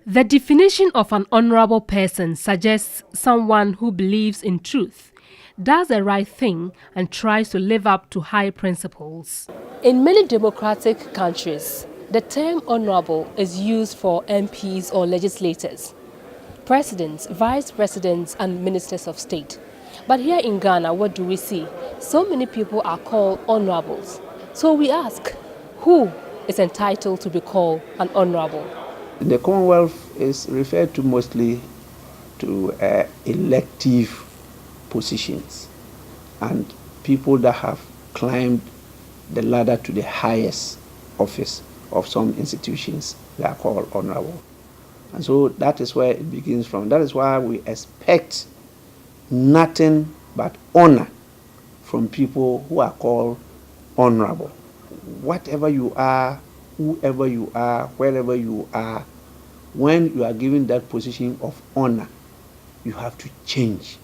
The definition of an honourable person suggests someone who believes in truth, does the right thing and tries to live up to high principles. In many democratic countries, the term honourable is used for MPs or legislators, presidents, vice presidents and ministers of state. But here in Ghana, what do we see? So many people are called honourables. So we ask, who is entitled to be called an honourable? The Commonwealth is referred to mostly to elective positions and people that have climbed the ladder to the highest office of some institutions. They are called honourable. And so that is where it begins from. That is why we expect nothing but honor from people who are called honourable. Whatever you are, whoever you are, wherever you are, when you are given that position of honor, you have to change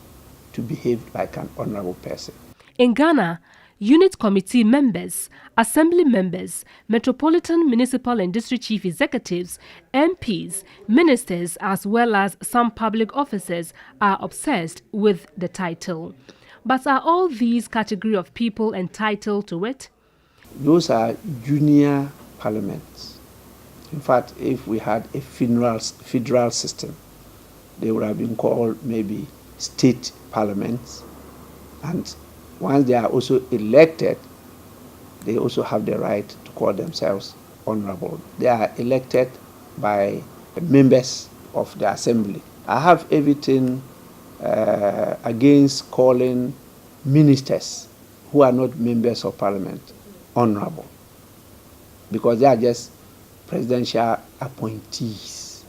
to behave like an honourable person. In Ghana, unit committee members, assembly members, metropolitan, municipal and district chief executives, MPs, ministers, as well as some public officers are obsessed with the title. But are all these category of people entitled to it? Those are junior parliaments. In fact, if we had a federal system, they would have been called maybe state parliaments. And once they are also elected, they also have the right to call themselves honourable. They are elected by members of the assembly. I have everything against calling ministers who are not members of parliament honourable, because they are just presidential appointees.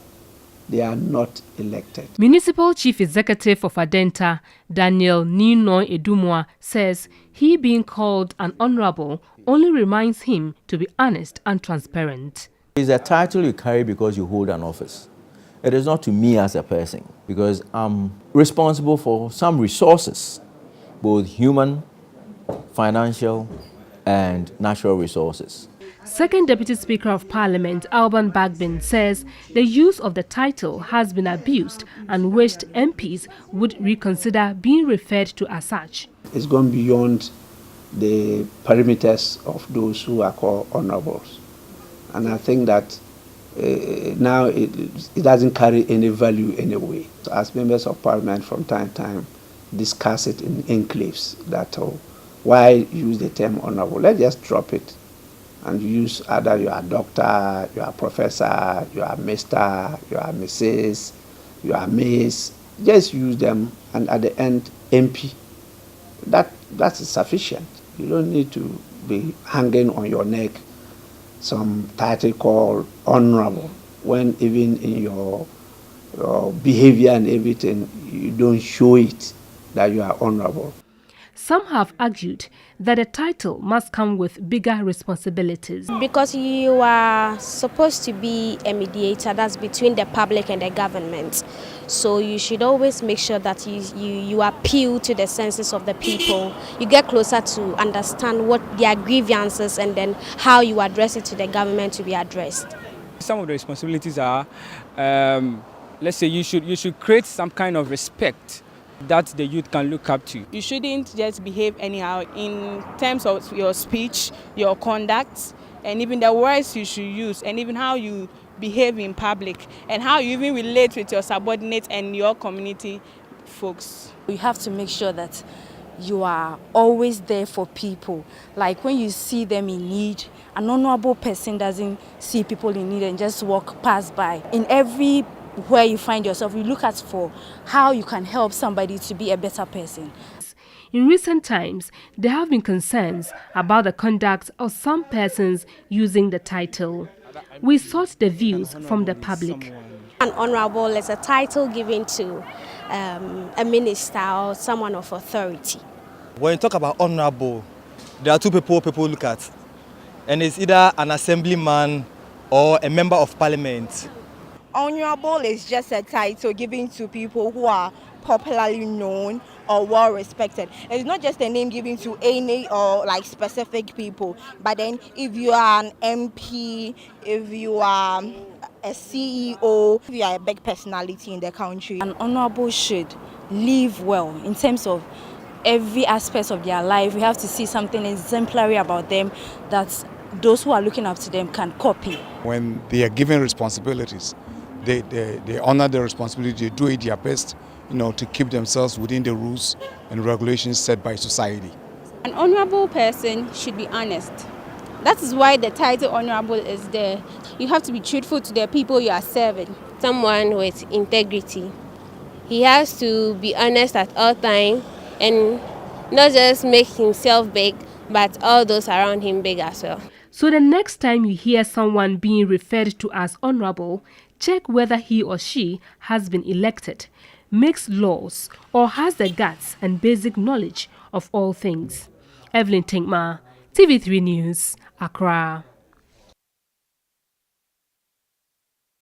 They are not elected. Municipal Chief Executive of Adenta, Daniel Nino Edumwa, says he being called an honourable only reminds him to be honest and transparent. It's a title you carry because you hold an office. It is not to me as a person, because I'm responsible for some resources, both human, financial, and natural resources. Second Deputy Speaker of Parliament, Alban Bagbin, says the use of the title has been abused and wished MPs would reconsider being referred to as such. It's gone beyond the perimeters of those who are called honourables. And I think that now it doesn't carry any value anyway. As members of Parliament from time to time discuss it in enclaves that why use the term honourable? Let's just drop it and use either you are a doctor, you are a professor, you are Mr., you are Mrs., you are Miss. Just use them, and at the end, MP. That's sufficient. You don't need to be hanging on your neck some title called honourable, when even in your behavior and everything, you don't show it that you are honourable. Some have argued that a title must come with bigger responsibilities. Because you are supposed to be a mediator that's between the public and the government. So you should always make sure that you appeal to the senses of the people. You get closer to understand what their grievances and then how you address it to the government to be addressed. Some of the responsibilities are, let's say you should create some kind of respect that the youth can look up to. You shouldn't just behave anyhow in terms of your speech, your conduct, and even the words you should use, and even how you behave in public, and how you even relate with your subordinates and your community folks. You have to make sure that you are always there for people. Like when you see them in need, an honourable person doesn't see people in need and just walk past by. In every where you find yourself, you look at for how you can help somebody to be a better person. In recent times, there have been concerns about the conduct of some persons using the title. We sought the views from the public. An honourable is a title given to a minister or someone of authority. When you talk about honourable, there are two people look at, and it's either an assemblyman or a member of parliament. Honourable is just a title given to people who are popularly known or well respected. It's not just a name given to any or like specific people, but then if you are an MP, if you are a CEO, if you are a big personality in the country. An honorable should live well in terms of every aspect of their life. We have to see something exemplary about them that those who are looking up to them can copy. When they are given responsibilities, they honor their responsibility, they do it their best, to keep themselves within the rules and regulations set by society. An honorable person should be honest. That is why the title honorable is there. You have to be truthful to the people you are serving. Someone with integrity. He has to be honest at all times and not just make himself big, but all those around him big as well. So the next time you hear someone being referred to as honorable, check whether he or she has been elected, makes laws, or has the guts and basic knowledge of all things. Evelyn Tengmaa, TV3 News, Accra.